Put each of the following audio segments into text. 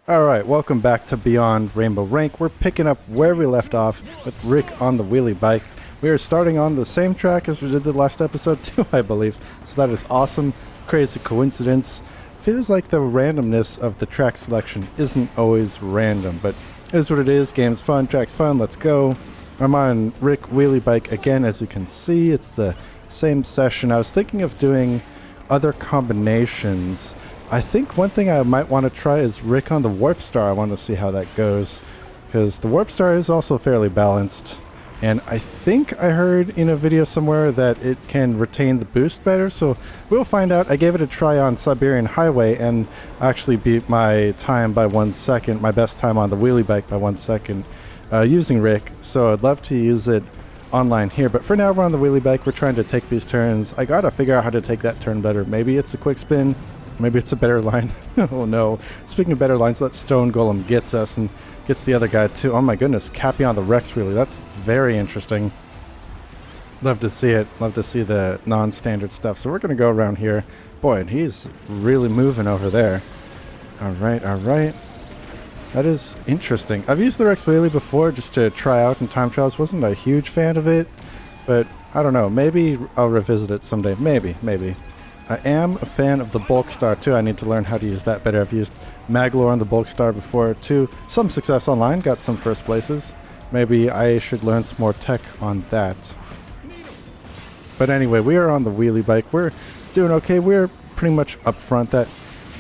Alright, welcome back to Beyond Rainbow Rank. We're picking up where we left off with Rick on the Wheelie Bike. We are starting on the same track as we did the last episode too, I believe. So that is awesome. Crazy coincidence. Feels like the randomness of the track selection isn't always random, but it is what it is. Game's fun, track's fun, let's go. I'm on Rick Wheelie Bike again, as you can see. It's the same session. I was thinking of doing other combinations. I think one thing I might want to try is Rick on the Warp Star. I want to see how that goes, because the Warp Star is also fairly balanced, and I think I heard in a video somewhere that it can retain the boost better, so we'll find out. I gave it a try on Siberian Highway and actually beat my time by 1 second, my best time on the Wheelie Bike by 1 second using Rick, so I'd love to use it online here. But for now, we're on the Wheelie Bike. We're trying to take these turns. I gotta figure out how to take that turn better. Maybe it's a quick spin. Maybe it's a better line. Oh no. Speaking of better lines, that stone golem gets us and gets the other guy too. Oh my goodness, Cappy on the Rex Wheelie. That's very interesting. Love to see it. Love to see the non-standard stuff. So we're going to go around here. Boy, and he's really moving over there. Alright, alright. That is interesting. I've used the Rex Wheelie before just to try out in time trials. Wasn't a huge fan of it, but I don't know. Maybe I'll revisit it someday. Maybe. I am a fan of the Bulk Star too. I need to learn how to use that better. I've used Maglore on the Bulk Star before to some success online, got some first places. Maybe I should learn some more tech on that. But anyway, we are on the Wheelie Bike. We're doing okay. We're pretty much up front. That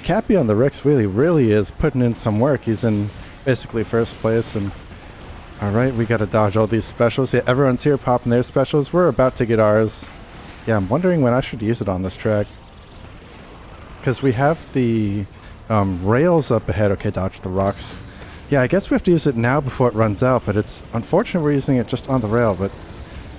Cappy on the Rex Wheelie really is putting in some work. He's in basically first place. And alright, we gotta dodge all these specials. Yeah, everyone's here popping their specials. We're about to get ours. Yeah, I'm wondering when I should use it on this track. Because we have the rails up ahead. Okay, dodge the rocks. Yeah, I guess we have to use it now before it runs out, but it's unfortunate we're using it just on the rail, but,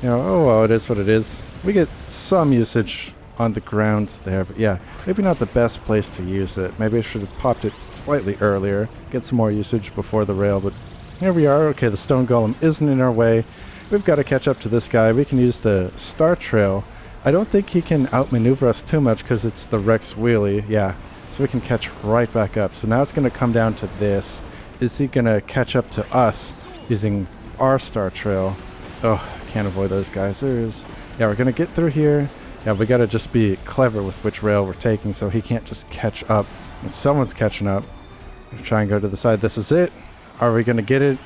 you know, oh well, it is what it is. We get some usage on the ground there, but yeah, maybe not the best place to use it. Maybe I should have popped it slightly earlier, get some more usage before the rail, but here we are. Okay, the stone golem isn't in our way. We've got to catch up to this guy. We can use the Star Trail. I don't think he can outmaneuver us too much because it's the Rex Wheelie. Yeah, so we can catch right back up. So now it's going to come down to this. Is he going to catch up to us using our Star Trail? Oh, can't avoid those guys. There's... Yeah, we're going to get through here. Yeah, we got to just be clever with which rail we're taking so he can't just catch up. And someone's catching up. We'll try and go to the side. This is it. Are we going to get it?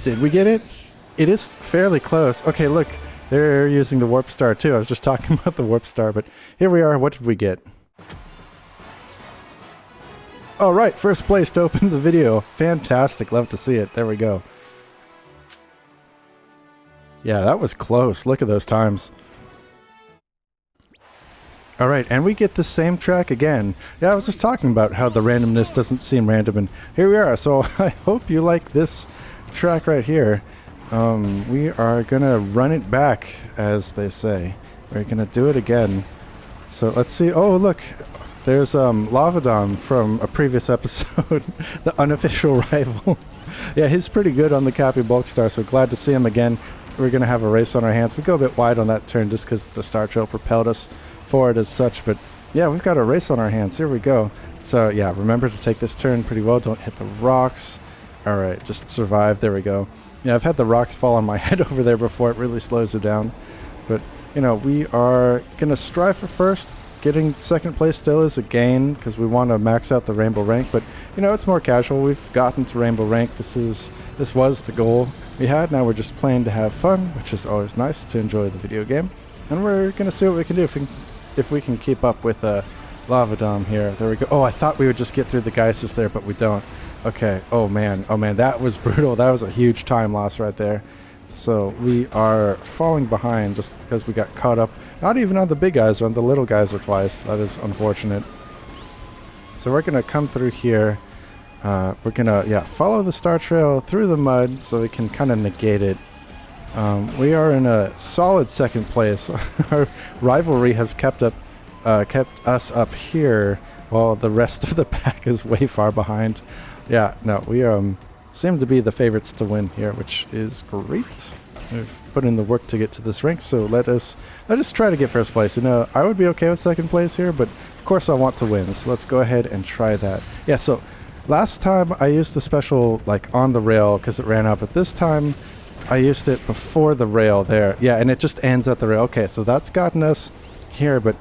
Did we get it? It is fairly close. Okay, look. They're using the Warp Star too. I was just talking about the Warp Star, but here we are. What did we get? All right, first place to open the video. Fantastic. Love to see it. There we go. Yeah, that was close. Look at those times. All right, and we get the same track again. Yeah, I was just talking about how the randomness doesn't seem random, and here we are. So I hope you like this track right here. We are gonna run it back, as they say. We're gonna do it again. So let's see. Oh, look, there's Lavadom from a previous episode, the unofficial rival. Yeah, he's pretty good on the Cappy Bulk Star, so glad to see him again. We're gonna have a race on our hands. We go a bit wide on that turn just because the Star Trail propelled us forward as such, but yeah, we've got a race on our hands. Here we go. So yeah, remember to take this turn pretty well. Don't hit the rocks. All right, just survive. There we go. Yeah, I've had the rocks fall on my head over there before. It really slows it down. But, you know, we are going to strive for first. Getting second place still is a gain because we want to max out the Rainbow Rank. But, you know, it's more casual. We've gotten to Rainbow Rank. This was the goal we had. Now we're just playing to have fun, which is always nice to enjoy the video game. And we're going to see what we can do if we can keep up with Lavadom here. There we go. Oh, I thought we would just get through the geysers there, but we don't. Okay, oh man, that was brutal. That was a huge time loss right there. So we are falling behind just because we got caught up, not even on the big guys, on the little guys twice. That is unfortunate. So we're gonna come through here. We're gonna, follow the Star Trail through the mud so we can kind of negate it. We are in a solid second place. Our rivalry has kept us up here while the rest of the pack is way far behind. Yeah, no, we seem to be the favorites to win here, which is great. We've put in the work to get to this rank, so let us try to get first place. You know, I would be okay with second place here, but of course I want to win, so let's go ahead and try that. Yeah, so Last time I used the special like on the rail because it ran out, but this time I used it before the rail there. Yeah, and it just ends at the rail. Okay, so that's gotten us here, but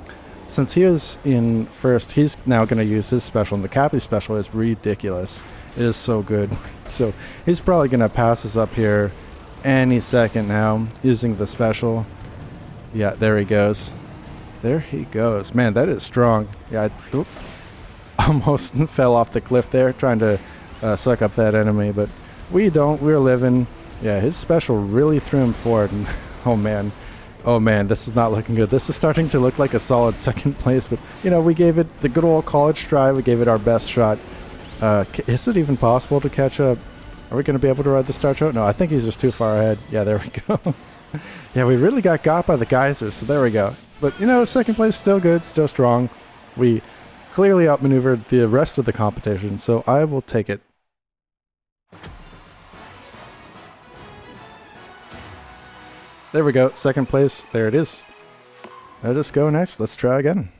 since he is in first, he's now going to use his special, and the Cappy special is ridiculous. It is so good. So he's probably going to pass us up here any second now using the special. Yeah, there he goes. There he goes. Man, that is strong. Yeah, almost fell off the cliff there trying to suck up that enemy, but we don't. We're living. Yeah, his special really threw him forward. And oh man, this is not looking good. This is starting to look like a solid second place, but you know, we gave it the good old college try. We gave it our best shot. Is it even possible to catch up? Are we going to be able to ride the star choke? No, I think he's just too far ahead. Yeah, there we go. Yeah, we really got by the geysers, so there we go. But you know, second place still good, still strong. We clearly outmaneuvered the rest of the competition, so I will take it. There we go, second place, there it is. Let us go next, let's try again.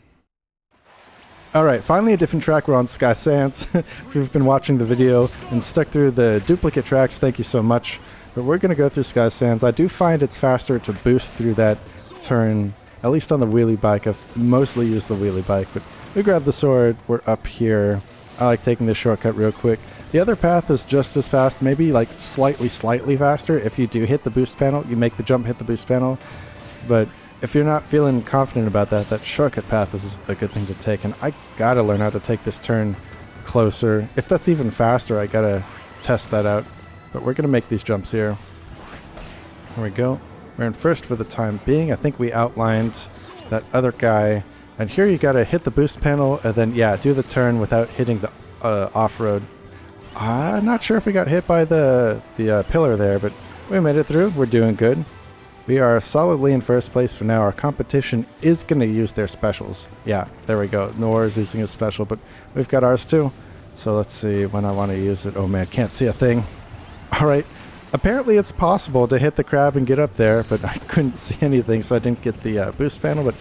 Alright, finally a different track, we're on Sky Sands. If you've been watching the video and stuck through the duplicate tracks, thank you so much. But we're going to go through Sky Sands. I do find it's faster to boost through that turn, at least on the Wheelie Bike. I've mostly used the Wheelie Bike, but we grab the sword, we're up here. I like taking this shortcut real quick. The other path is just as fast, maybe like slightly faster. If you do hit the boost panel, you make the jump, hit the boost panel. But if you're not feeling confident about that, that shortcut path is a good thing to take. And I gotta learn how to take this turn closer. If that's even faster, I gotta test that out. But we're gonna make these jumps here. There we go. We're in first for the time being. I think we outlined that other guy. And here you gotta hit the boost panel and then, yeah, do the turn without hitting the off-road. I'm not sure if we got hit by the pillar there, but we made it through. We're doing good. We are solidly in first place for now. Our competition is going to use their specials. Yeah, there we go. Noor is using his special, but we've got ours too. So let's see when I want to use it. Oh man, can't see a thing. All right. Apparently it's possible to hit the crab and get up there, but I couldn't see anything, so I didn't get the boost panel. But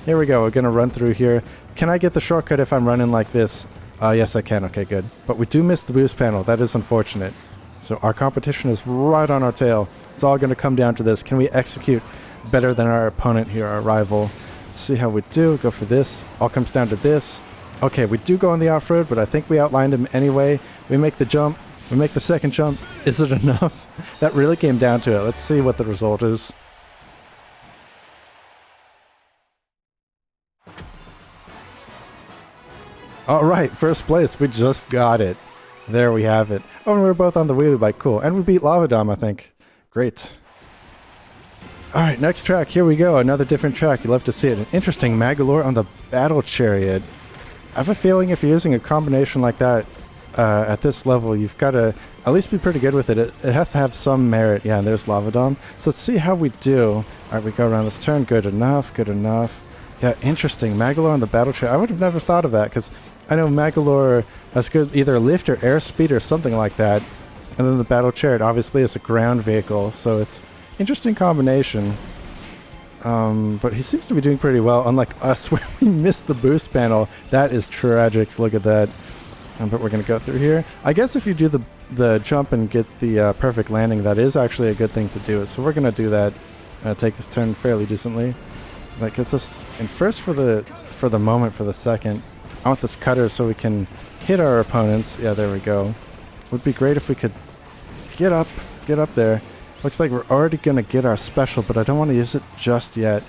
here we go. We're going to run through here. Can I get the shortcut if I'm running like this? Yes, I can. Okay, good. But we do miss the boost panel. That is unfortunate. So our competition is right on our tail. It's all going to come down to this. Can we execute better than our opponent here, our rival? Let's see how we do. Go for this. All comes down to this. Okay, we do go on the off-road, but I think we outlined him anyway. We make the jump. We make the second jump. Is it enough? That really came down to it. Let's see what the result is. All right, first place. We just got it. There we have it. Oh, and we were both on the Wheelie Bike. Cool. And we beat Lavadom, I think. Great. All right, next track. Here we go. Another different track. You love to see it. An interesting Magolor on the Battle Chariot. I have a feeling if you're using a combination like that at this level, you've got to at least be pretty good with it. It has to have some merit. Yeah, and there's Lavadom. So let's see how we do. All right, we go around this turn. Good enough. Good enough. Yeah, interesting. Magolor on the Battle Chariot. I would have never thought of that because I know Magolor has good either lift or airspeed or something like that. And then the Battle Chariot obviously is a ground vehicle, so it's interesting combination. But he seems to be doing pretty well, unlike us where we missed the boost panel. That is tragic. Look at that. But we're going to go through here. I guess if you do the jump and get the perfect landing, that is actually a good thing to do. So we're going to do that. Take this turn fairly decently. That gets us in first for the moment, for the second. I want this cutter so we can hit our opponents. Yeah, there we go. Would be great if we could get up there. Looks like we're already going to get our special, but I don't want to use it just yet.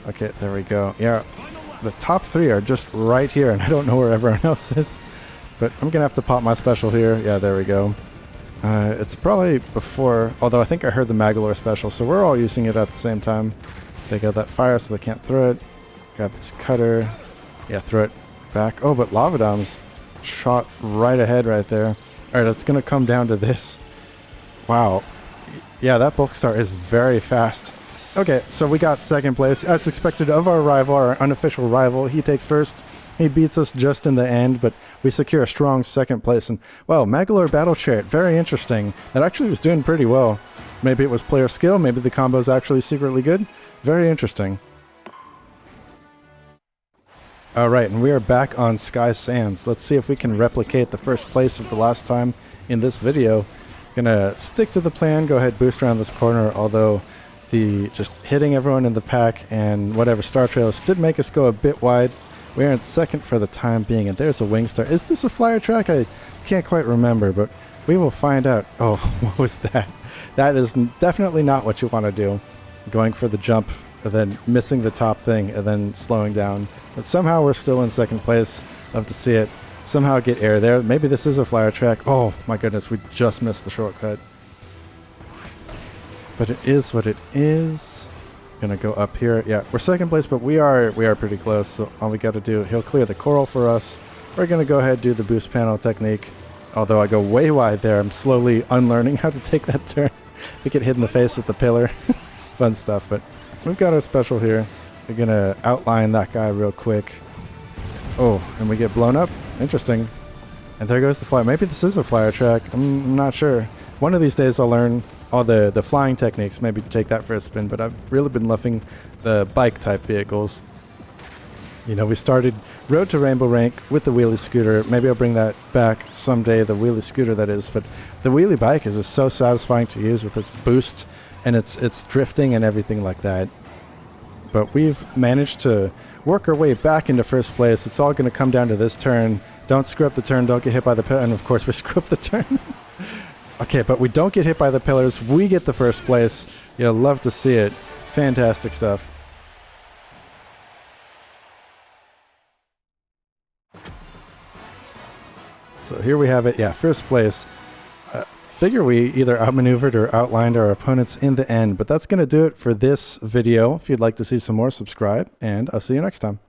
Okay, there we go. Yeah, the top three are just right here, and I don't know where everyone else is. But I'm going to have to pop my special here. Yeah, there we go. It's probably before, although I think I heard the Magolor special, so we're all using it at the same time. They got that fire, so they can't throw it. Grab this cutter. Yeah, throw it back. Oh, but Lavadom's shot right ahead right there. Alright, it's going to come down to this. Wow. Yeah, that bulk star is very fast. Okay, so we got second place. As expected of our rival, our unofficial rival. He takes first. He beats us just in the end, but we secure a strong second place. And, wow, Magolor Battle Chariot. Very interesting. That actually was doing pretty well. Maybe it was player skill. Maybe the combo's actually secretly good. Very interesting. All right, and we are back on Sky Sands. Let's see if we can replicate the first place of the last time in this video. Gonna stick to the plan, go ahead, boost around this corner, although the just hitting everyone in the pack and whatever Star Trails did make us go a bit wide. We're in second for the time being, and there's a wing star. Is this a flyer track? I can't quite remember, but we will find out. Oh, what was that? That is definitely not what you want to do. Going for the jump, and then missing the top thing, and then slowing down. But somehow we're still in second place. Love to see it. Somehow get air there. Maybe this is a flyer track. Oh my goodness, we just missed the shortcut. But it is what it is. Gonna go up here. Yeah, we're second place, but we are pretty close. So all we got to do, he'll clear the coral for us. We're gonna go ahead and do the boost panel technique. Although I go way wide there, I'm slowly unlearning how to take that turn. We get hit in the face with the pillar. Fun stuff, but we've got a special here. We're gonna outline that guy real quick. Oh, and we get blown up. Interesting. And there goes the flyer. Maybe this is a flyer track. I'm not sure. One of these days I'll learn all the flying techniques. Maybe take that for a spin, but I've really been loving the bike type vehicles. You know, we started Road to Rainbow Rank with the wheelie scooter. Maybe I'll bring that back someday, the wheelie scooter that is. But the wheelie bike is just so satisfying to use with its boost and its drifting and everything like that. But we've managed to work our way back into first place. It's all going to come down to this turn. Don't screw up the turn. Don't get hit by the pillar. And of course, we screw up the turn. Okay, but we don't get hit by the pillars. We get the first place. You'll love to see it. Fantastic stuff. So here we have it. Yeah, first place. Figure we either outmaneuvered or outlined our opponents in the end. But that's going to do it for this video. If you'd like to see some more, subscribe, and I'll see you next time.